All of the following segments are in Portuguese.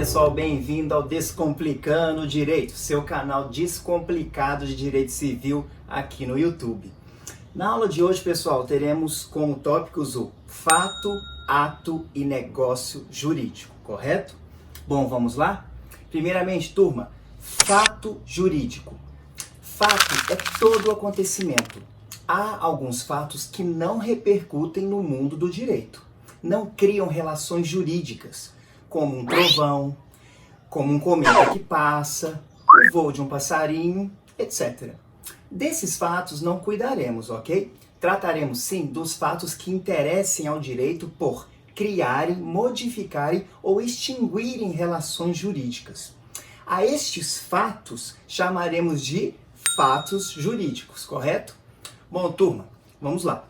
pessoal, bem-vindo ao Descomplicando Direito, seu canal descomplicado de direito civil aqui no YouTube. Na aula de hoje, pessoal, teremos como tópicos o fato, ato e negócio jurídico, correto? Bom, vamos lá? Primeiramente, turma, fato jurídico. Fato é todo o acontecimento. Há alguns fatos que não repercutem no mundo do direito, não criam relações jurídicas, como um trovão, como um cometa que passa, o voo de um passarinho, etc. Desses fatos não cuidaremos, ok? Trataremos sim dos fatos que interessem ao direito por criarem, modificarem ou extinguirem relações jurídicas. A estes fatos chamaremos de fatos jurídicos, correto? Bom, turma, vamos lá.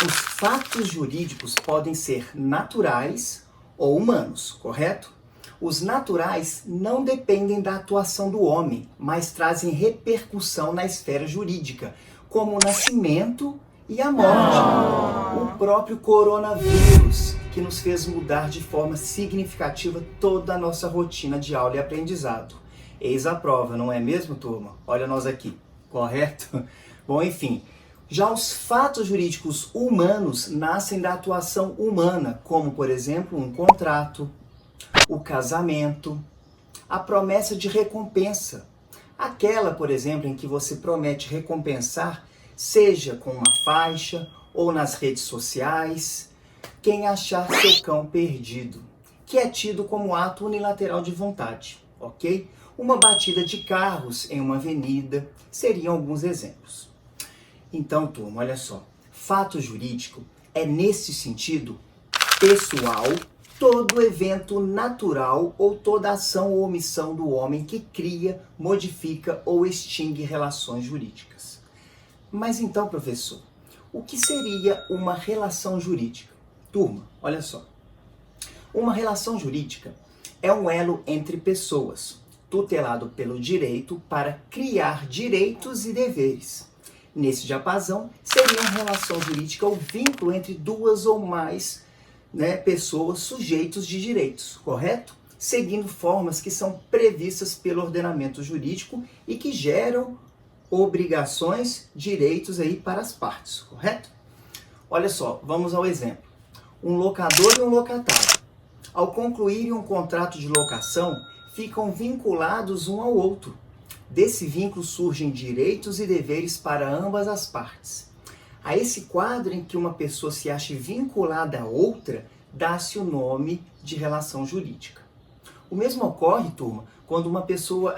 Os fatos jurídicos podem ser naturais ou humanos, correto? Os naturais não dependem da atuação do homem, mas trazem repercussão na esfera jurídica, como o nascimento e a morte. O próprio coronavírus, que nos fez mudar de forma significativa toda a nossa rotina de aula e aprendizado. Eis a prova, não é mesmo, turma? Olha nós aqui, correto? Bom, enfim. Já os fatos jurídicos humanos nascem da atuação humana, como, por exemplo, um contrato, o casamento, a promessa de recompensa. Aquela, por exemplo, em que você promete recompensar, seja com uma faixa ou nas redes sociais, quem achar seu cão perdido, que é tido como ato unilateral de vontade, ok? Uma batida de carros em uma avenida seriam alguns exemplos. Então, turma, olha só, fato jurídico é, nesse sentido, pessoal, todo evento natural ou toda ação ou omissão do homem que cria, modifica ou extingue relações jurídicas. Mas então, professor, o que seria uma relação jurídica? Turma, olha só, uma relação jurídica é um elo entre pessoas, tutelado pelo direito para criar direitos e deveres. Nesse diapasão, seria uma relação jurídica ou vínculo entre duas ou mais pessoas sujeitos de direitos, correto? Seguindo formas que são previstas pelo ordenamento jurídico e que geram obrigações, direitos aí para as partes, correto? Olha só, vamos ao exemplo. Um locador e um locatário. Ao concluírem um contrato de locação, ficam vinculados um ao outro. Desse vínculo surgem direitos e deveres para ambas as partes. A esse quadro em que uma pessoa se acha vinculada a outra, dá-se o nome de relação jurídica. O mesmo ocorre, turma, quando uma pessoa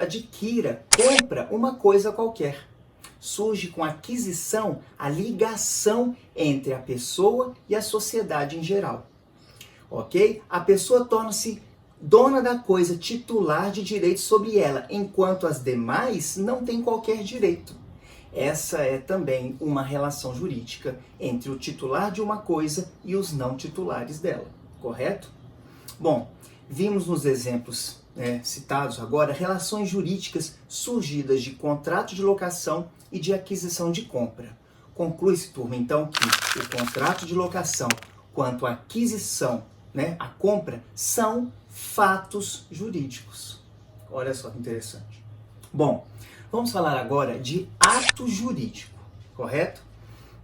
compra uma coisa qualquer. Surge com a aquisição a ligação entre a pessoa e a sociedade em geral. Ok? A pessoa torna-se dona da coisa, titular de direitos sobre ela, enquanto as demais não têm qualquer direito. Essa é também uma relação jurídica entre o titular de uma coisa e os não titulares dela, correto? Bom, vimos nos exemplos citados agora relações jurídicas surgidas de contrato de locação e de aquisição de compra. Conclui-se, turma, então, que o contrato de locação quanto a aquisição, a compra, são fatos jurídicos. Olha só que interessante. Bom, vamos falar agora de ato jurídico, correto?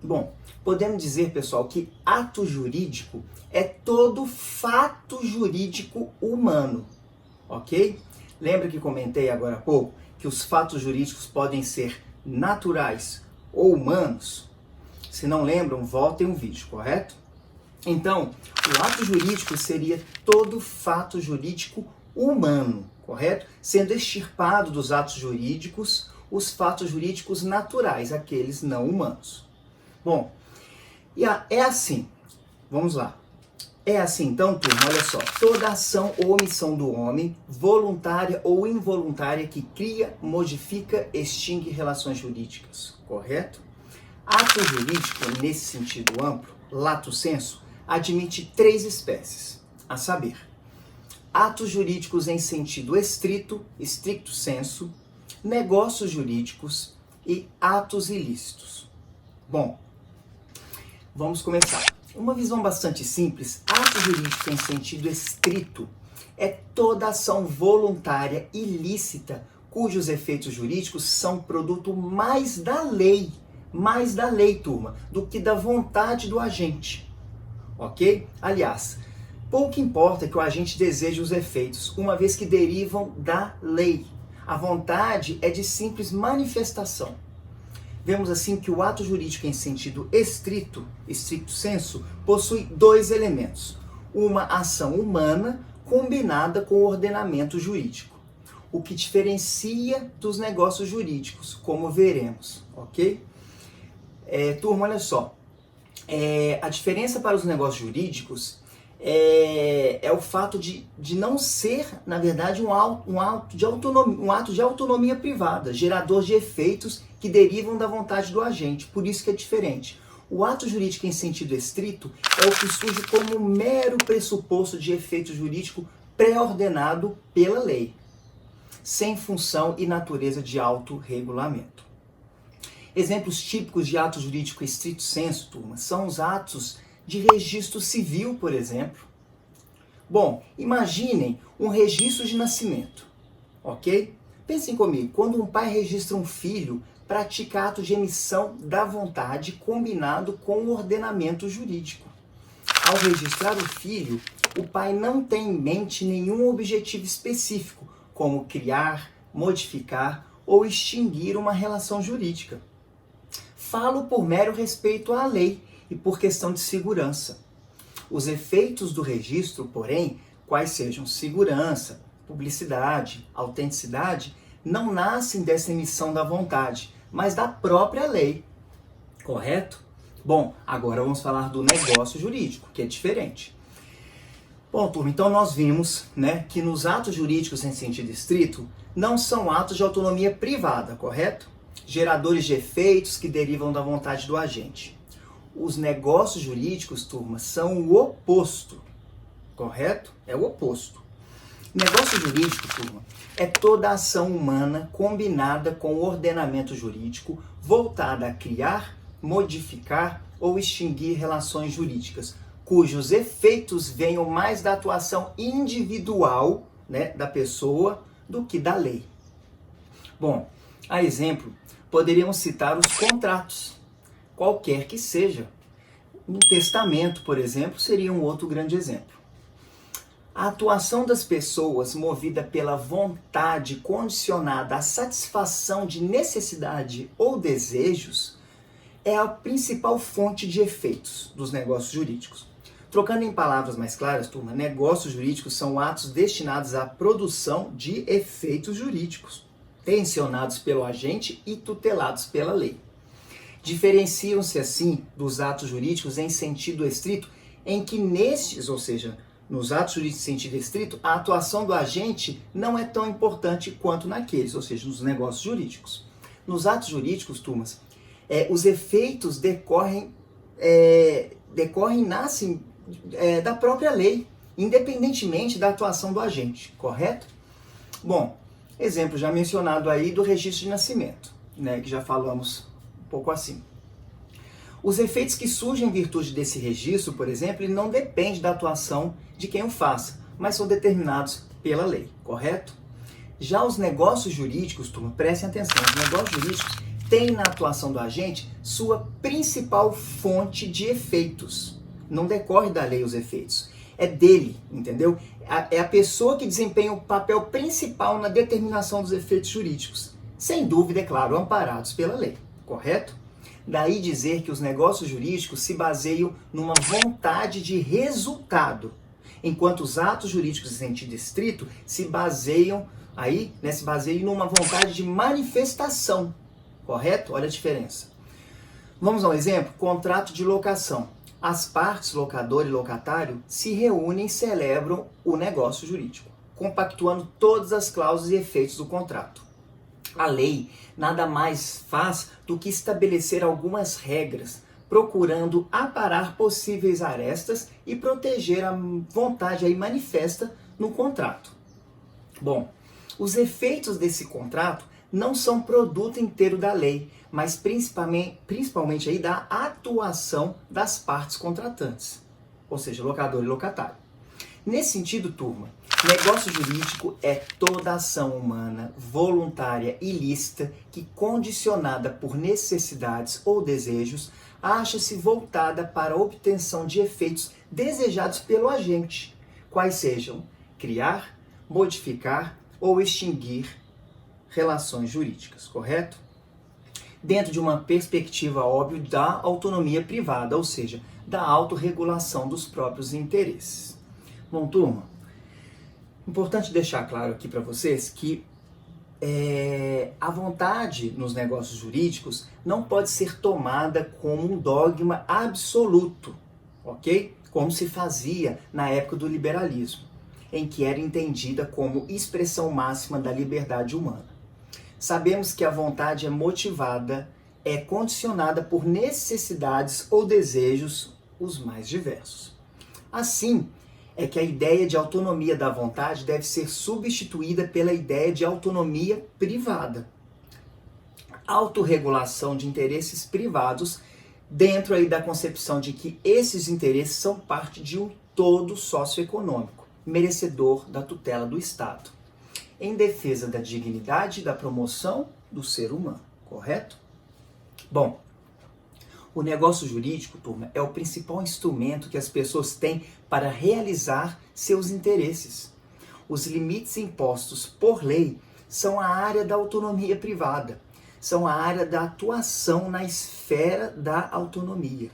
Bom, podemos dizer, pessoal, que ato jurídico é todo fato jurídico humano, ok? Lembra que comentei agora há pouco que os fatos jurídicos podem ser naturais ou humanos? Se não lembram, voltem um vídeo, correto? Então, o ato jurídico seria todo fato jurídico humano, correto? Sendo extirpado dos atos jurídicos os fatos jurídicos naturais, aqueles não humanos. Bom, é assim, vamos lá. É assim, então, turma, olha só, toda ação ou omissão do homem, voluntária ou involuntária, que cria, modifica, extingue relações jurídicas, correto? Ato jurídico, nesse sentido amplo, lato sensu, admite 3 espécies, a saber, atos jurídicos em sentido estrito, stricto sensu, negócios jurídicos e atos ilícitos. Bom, vamos começar. Uma visão bastante simples, ato jurídico em sentido estrito É toda ação voluntária ilícita cujos efeitos jurídicos são produto mais da lei, turma, do que da vontade do agente, ok? Aliás, pouco importa que o agente deseje os efeitos, uma vez que derivam da lei. A vontade é de simples manifestação. Vemos assim que o ato jurídico em sentido estrito sensu, possui dois elementos. Uma ação humana combinada com o ordenamento jurídico, o que diferencia dos negócios jurídicos, como veremos, ok? Turma, olha só, a diferença para os negócios jurídicos é o fato de não ser, na verdade, um ato de autonomia privada, gerador de efeitos que derivam da vontade do agente, por isso que é diferente. O ato jurídico em sentido estrito é o que surge como um mero pressuposto de efeito jurídico pré-ordenado pela lei, sem função e natureza de autorregulamento. Exemplos típicos de ato jurídico estrito sensu, turma, são os atos de registro civil, por exemplo. Bom, imaginem um registro de nascimento, ok? Pensem comigo, quando um pai registra um filho, pratica ato de emissão da vontade combinado com o ordenamento jurídico. Ao registrar o filho, o pai não tem em mente nenhum objetivo específico, como criar, modificar ou extinguir uma relação jurídica. Falo por mero respeito à lei e por questão de segurança. Os efeitos do registro, porém, quais sejam segurança, publicidade, autenticidade, não nascem dessa emissão da vontade, mas da própria lei, correto? Bom, agora vamos falar do negócio jurídico, que é diferente. Bom, turma, então nós vimos, que nos atos jurídicos em sentido estrito não são atos de autonomia privada, correto? Geradores de efeitos que derivam da vontade do agente. Os negócios jurídicos, turma, são o oposto, correto? É o oposto. Negócio jurídico, turma, é toda ação humana combinada com o ordenamento jurídico voltada a criar, modificar ou extinguir relações jurídicas, cujos efeitos venham mais da atuação individual, da pessoa do que da lei. Bom, a exemplo, poderíamos citar os contratos, qualquer que seja. Um testamento, por exemplo, seria um outro grande exemplo. A atuação das pessoas movida pela vontade condicionada à satisfação de necessidade ou desejos é a principal fonte de efeitos dos negócios jurídicos. Trocando em palavras mais claras, turma, negócios jurídicos são atos destinados à produção de efeitos jurídicos, tensionados pelo agente e tutelados pela lei. Diferenciam-se, assim, dos atos jurídicos em sentido estrito, em que nestes, ou seja, nos atos jurídicos em sentido estrito, a atuação do agente não é tão importante quanto naqueles, ou seja, nos negócios jurídicos. Nos atos jurídicos, turmas, os efeitos nascem da própria lei, independentemente da atuação do agente, correto? Bom, exemplo já mencionado aí do registro de nascimento, que já falamos um pouco assim. Os efeitos que surgem em virtude desse registro, por exemplo, ele não depende da atuação de quem o faça, mas são determinados pela lei, correto? Já os negócios jurídicos, turma, prestem atenção, os negócios jurídicos têm na atuação do agente sua principal fonte de efeitos. Não decorre da lei os efeitos, é dele, entendeu? É a pessoa que desempenha o papel principal na determinação dos efeitos jurídicos, sem dúvida, é claro, amparados pela lei, correto? Daí dizer que os negócios jurídicos se baseiam numa vontade de resultado, enquanto os atos jurídicos em sentido estrito se baseiam numa vontade de manifestação, correto? Olha a diferença. Vamos a um exemplo? Contrato de locação. As partes, locador e locatário, se reúnem e celebram o negócio jurídico, compactuando todas as cláusulas e efeitos do contrato. A lei nada mais faz do que estabelecer algumas regras, procurando aparar possíveis arestas e proteger a vontade aí manifesta no contrato. Bom, os efeitos desse contrato não são produto inteiro da lei, mas principalmente aí da atuação das partes contratantes, ou seja, locador e locatário. Nesse sentido, turma, negócio jurídico é toda ação humana, voluntária e ilícita que, condicionada por necessidades ou desejos, acha-se voltada para a obtenção de efeitos desejados pelo agente, quais sejam criar, modificar ou extinguir relações jurídicas, correto? Dentro de uma perspectiva, óbvio, da autonomia privada, ou seja, da autorregulação dos próprios interesses. Bom, turma, importante deixar claro aqui para vocês que a vontade nos negócios jurídicos não pode ser tomada como um dogma absoluto, ok? Como se fazia na época do liberalismo, em que era entendida como expressão máxima da liberdade humana. Sabemos que a vontade é motivada, é condicionada por necessidades ou desejos os mais diversos. Assim, é que a ideia de autonomia da vontade deve ser substituída pela ideia de autonomia privada. Autorregulação de interesses privados dentro aí da concepção de que esses interesses são parte de um todo socioeconômico, merecedor da tutela do Estado, em defesa da dignidade e da promoção do ser humano, correto? Bom, o negócio jurídico, turma, é o principal instrumento que as pessoas têm para realizar seus interesses. Os limites impostos por lei são a área da autonomia privada, são a área da atuação na esfera da autonomia.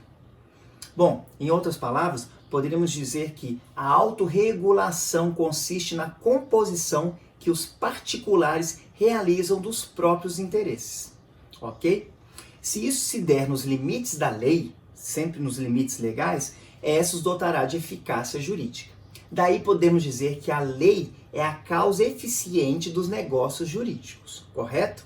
Bom, em outras palavras, poderíamos dizer que a autorregulação consiste na composição que os particulares realizam dos próprios interesses, ok? Se isso se der nos limites da lei, sempre nos limites legais, essa os dotará de eficácia jurídica. Daí podemos dizer que a lei é a causa eficiente dos negócios jurídicos, correto?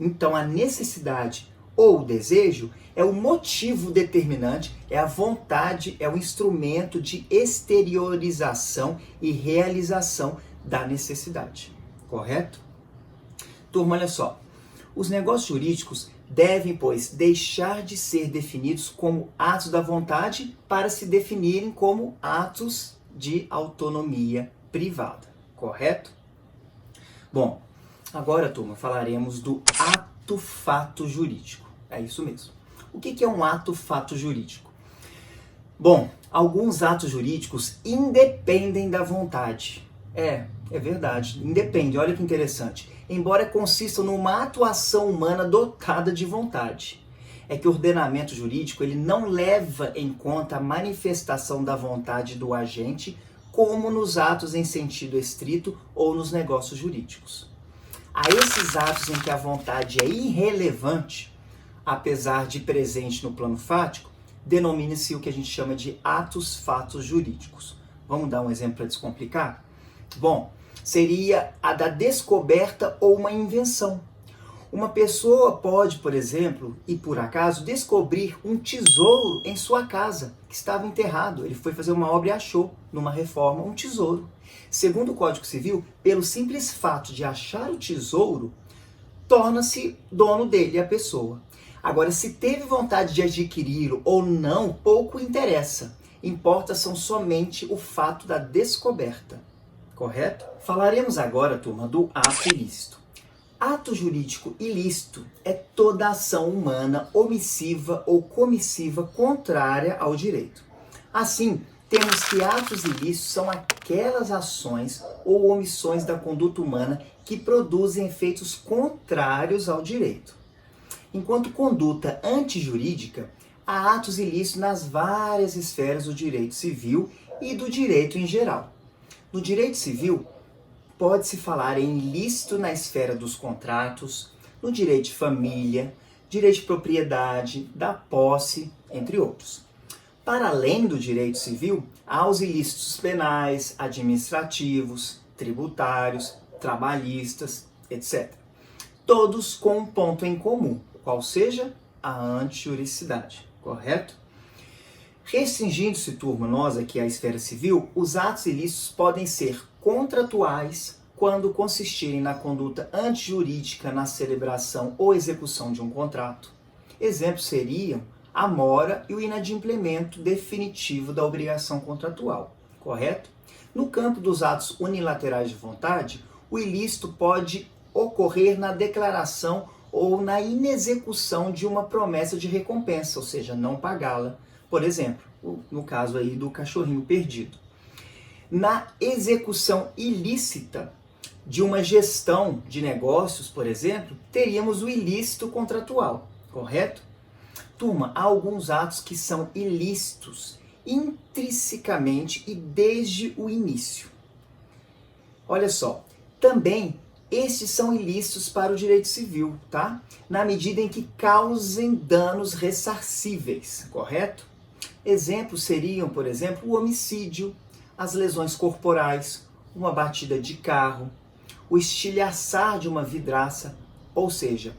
Então a necessidade ou o desejo é o motivo determinante, é a vontade, é o instrumento de exteriorização e realização da necessidade, correto? Turma, olha só, os negócios jurídicos devem, pois, deixar de ser definidos como atos da vontade para se definirem como atos de autonomia privada, correto? Bom, agora, turma, falaremos do ato-fato jurídico. É isso mesmo. O que é um ato-fato jurídico? Bom, alguns atos jurídicos independem da vontade. É verdade, independe, olha que interessante. Embora consistam numa atuação humana dotada de vontade. É que o ordenamento jurídico ele não leva em conta a manifestação da vontade do agente, como nos atos em sentido estrito ou nos negócios jurídicos. A esses atos em que a vontade é irrelevante, apesar de presente no plano fático, denomina-se o que a gente chama de atos-fatos jurídicos. Vamos dar um exemplo para descomplicar? Bom, seria a da descoberta ou uma invenção. Uma pessoa pode, por exemplo, e por acaso, descobrir um tesouro em sua casa, que estava enterrado. Ele foi fazer uma obra e achou, numa reforma, um tesouro. Segundo o Código Civil, pelo simples fato de achar o tesouro, torna-se dono dele a pessoa. Agora, se teve vontade de adquiri-lo ou não, pouco interessa. Importa são somente o fato da descoberta. Correto? Falaremos agora, turma, do ato ilícito. Ato jurídico ilícito é toda ação humana omissiva ou comissiva contrária ao direito. Assim, temos que atos ilícitos são aquelas ações ou omissões da conduta humana que produzem efeitos contrários ao direito. Enquanto conduta antijurídica, há atos ilícitos nas várias esferas do direito civil e do direito em geral. No direito civil, pode-se falar em ilícito na esfera dos contratos, no direito de família, direito de propriedade, da posse, entre outros. Para além do direito civil, há os ilícitos penais, administrativos, tributários, trabalhistas, etc. Todos com um ponto em comum, qual seja a antijuridicidade, correto? Restringindo-se, turma, nós aqui à esfera civil, os atos ilícitos podem ser contratuais quando consistirem na conduta antijurídica na celebração ou execução de um contrato. Exemplos seriam a mora e o inadimplemento definitivo da obrigação contratual. correto? No campo dos atos unilaterais de vontade, o ilícito pode ocorrer na declaração ou na inexecução de uma promessa de recompensa, ou seja, não pagá-la. Por exemplo, no caso aí do cachorrinho perdido. Na execução ilícita de uma gestão de negócios, por exemplo, teríamos o ilícito contratual, correto? Turma, há alguns atos que são ilícitos intrinsecamente e desde o início. Olha só, também estes são ilícitos para o direito civil, tá? Na medida em que causem danos ressarcíveis, correto? Exemplos seriam, por exemplo, o homicídio, as lesões corporais, uma batida de carro, o estilhaçar de uma vidraça, ou seja,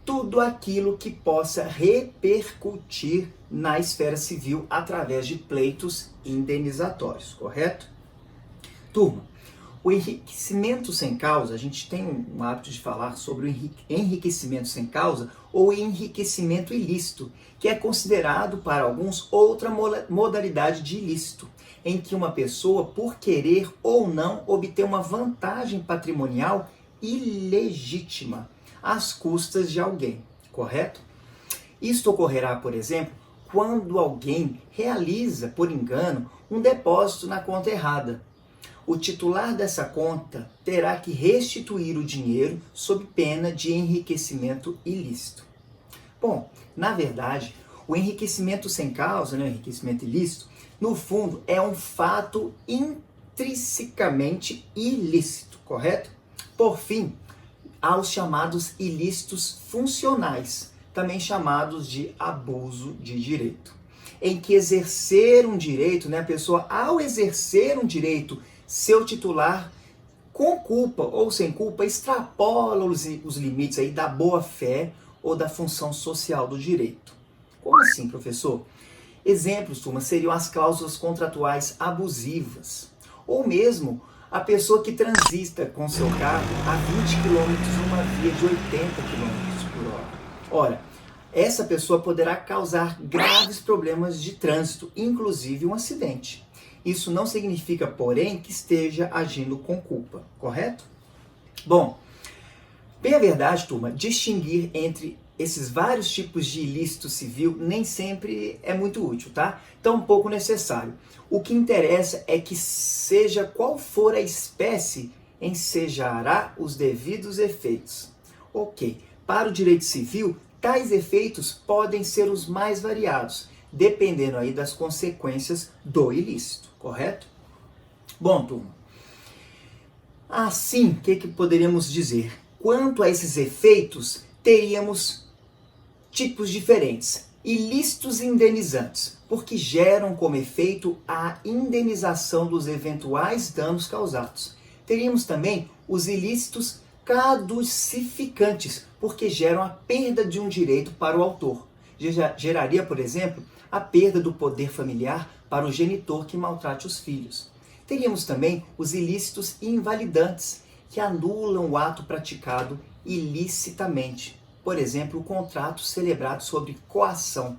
tudo aquilo que possa repercutir na esfera civil através de pleitos indenizatórios, correto? Turma, o enriquecimento sem causa, a gente tem um hábito de falar sobre o enriquecimento sem causa ou enriquecimento ilícito, que é considerado para alguns outra modalidade de ilícito, em que uma pessoa, por querer ou não, obter uma vantagem patrimonial ilegítima às custas de alguém, correto? Isto ocorrerá, por exemplo, quando alguém realiza, por engano, um depósito na conta errada. O titular dessa conta terá que restituir o dinheiro sob pena de enriquecimento ilícito. Bom, na verdade, o enriquecimento sem causa, o enriquecimento ilícito, no fundo é um fato intrinsecamente ilícito, correto? Por fim, há os chamados ilícitos funcionais, também chamados de abuso de direito, em que exercer um direito, a pessoa ao exercer um direito, seu titular, com culpa ou sem culpa, extrapola os limites aí da boa-fé ou da função social do direito. Como assim, professor? Exemplos, turma, seriam as cláusulas contratuais abusivas, ou mesmo a pessoa que transita com seu carro a 20 km numa via de 80 km por hora. Ora, essa pessoa poderá causar graves problemas de trânsito, inclusive um acidente. Isso não significa, porém, que esteja agindo com culpa, correto? Bom, bem a verdade, turma, distinguir entre esses vários tipos de ilícito civil nem sempre é muito útil, tá? Tão pouco necessário. O que interessa é que seja qual for a espécie, ensejará os devidos efeitos. Ok, para o direito civil, tais efeitos podem ser os mais variados, dependendo aí das consequências do ilícito, correto? Bom, turma, assim, o que poderíamos dizer? Quanto a esses efeitos, teríamos tipos diferentes. Ilícitos indenizantes, porque geram como efeito a indenização dos eventuais danos causados. Teríamos também os ilícitos caducificantes, porque geram a perda de um direito para o autor. Geraria, por exemplo, a perda do poder familiar para o genitor que maltrate os filhos. Teríamos também os ilícitos invalidantes, que anulam o ato praticado ilicitamente. Por exemplo, o contrato celebrado sobre coação,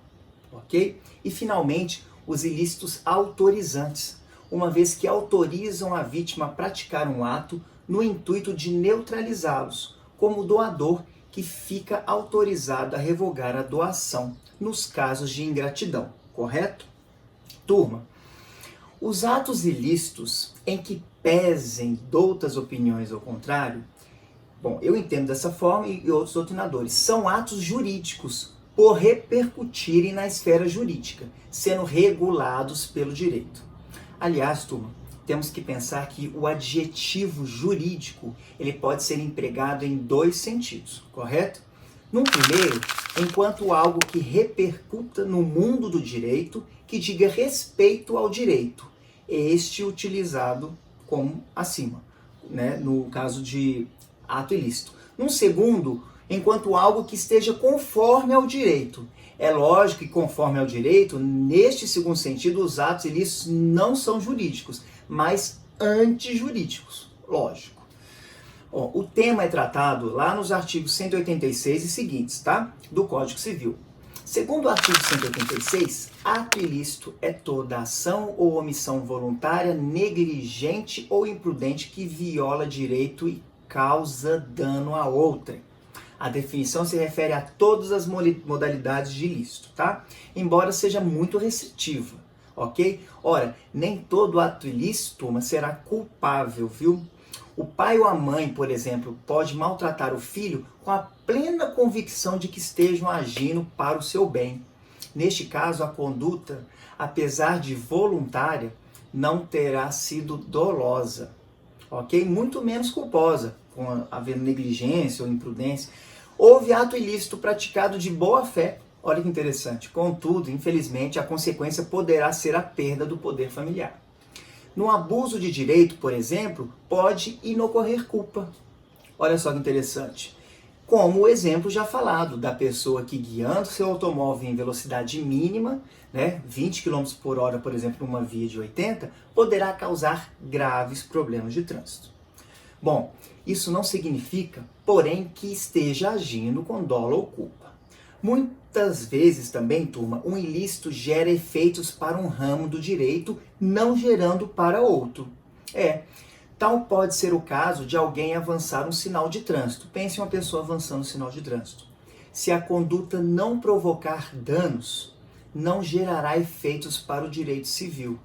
ok? E, finalmente, os ilícitos autorizantes, uma vez que autorizam a vítima a praticar um ato no intuito de neutralizá-los, como o doador que fica autorizado a revogar a doação, nos casos de ingratidão, correto? Turma, os atos ilícitos em que pesem doutas opiniões ao contrário, bom, eu entendo dessa forma e outros doutrinadores, são atos jurídicos por repercutirem na esfera jurídica, sendo regulados pelo direito. Aliás, turma, temos que pensar que o adjetivo jurídico ele pode ser empregado em dois sentidos, correto? No primeiro, enquanto algo que repercuta no mundo do direito, que diga respeito ao direito, este utilizado como acima, no caso de ato ilícito. No segundo, enquanto algo que esteja conforme ao direito. É lógico que conforme ao direito, neste segundo sentido, os atos ilícitos não são jurídicos, mas antijurídicos, lógico. O tema é tratado lá nos artigos 186 e seguintes, tá? Do Código Civil. Segundo o artigo 186, ato ilícito é toda ação ou omissão voluntária, negligente ou imprudente que viola direito e causa dano a outrem. A definição se refere a todas as modalidades de ilícito, tá? Embora seja muito restritiva, ok? Ora, nem todo ato ilícito, turma, será culpável, viu? O pai ou a mãe, por exemplo, pode maltratar o filho com a plena convicção de que estejam agindo para o seu bem. Neste caso, a conduta, apesar de voluntária, não terá sido dolosa, ok? Muito menos culposa, havendo negligência ou imprudência. Houve ato ilícito praticado de boa fé. Olha que interessante. Contudo, infelizmente, a consequência poderá ser a perda do poder familiar. No abuso de direito, por exemplo, pode inocorrer culpa. Olha só que interessante. Como o exemplo já falado da pessoa que guiando seu automóvel em velocidade mínima, 20 km por hora, por exemplo, numa via de 80, poderá causar graves problemas de trânsito. Bom, isso não significa, porém, que esteja agindo com dolo ou culpa. Muitas vezes também, turma, um ilícito gera efeitos para um ramo do direito, não gerando para outro. Tal pode ser o caso de alguém avançar um sinal de trânsito. Pense em uma pessoa avançando um sinal de trânsito. Se a conduta não provocar danos, não gerará efeitos para o direito civil,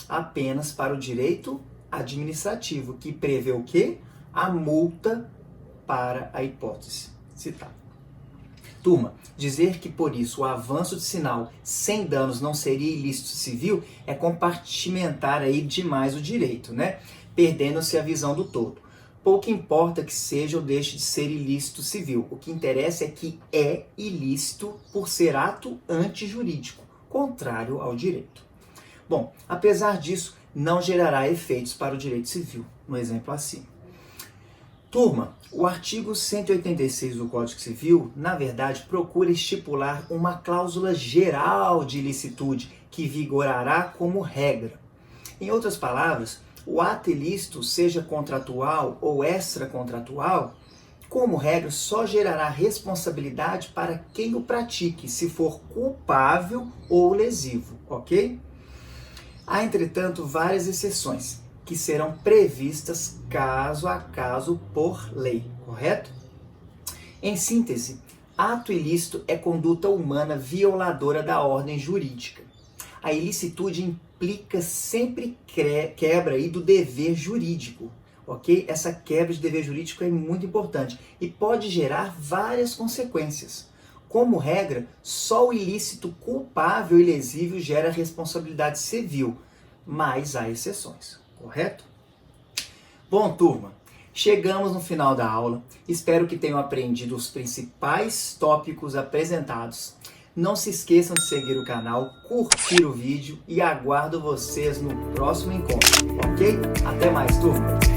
apenas para o direito administrativo, que prevê o quê? A multa para a hipótese citada. Turma, dizer que por isso o avanço de sinal sem danos não seria ilícito civil é compartimentar aí demais o direito, Perdendo-se a visão do todo. Pouco importa que seja ou deixe de ser ilícito civil. O que interessa é que é ilícito por ser ato antijurídico, contrário ao direito. Bom, apesar disso, não gerará efeitos para o direito civil, no exemplo acima. Turma, o artigo 186 do Código Civil, na verdade, procura estipular uma cláusula geral de ilicitude que vigorará como regra. Em outras palavras, o ato ilícito, seja contratual ou extracontratual, como regra, só gerará responsabilidade para quem o pratique, se for culpável ou lesivo, ok? Há, entretanto, várias exceções que serão previstas caso a caso por lei, correto? Em síntese, ato ilícito é conduta humana violadora da ordem jurídica. A ilicitude implica sempre quebra aí do dever jurídico, ok? Essa quebra de dever jurídico é muito importante e pode gerar várias consequências. Como regra, só o ilícito culpável e lesível gera responsabilidade civil, mas há exceções, correto? Bom, turma, chegamos no final da aula. Espero que tenham aprendido os principais tópicos apresentados. Não se esqueçam de seguir o canal, curtir o vídeo e aguardo vocês no próximo encontro, ok? Até mais, turma!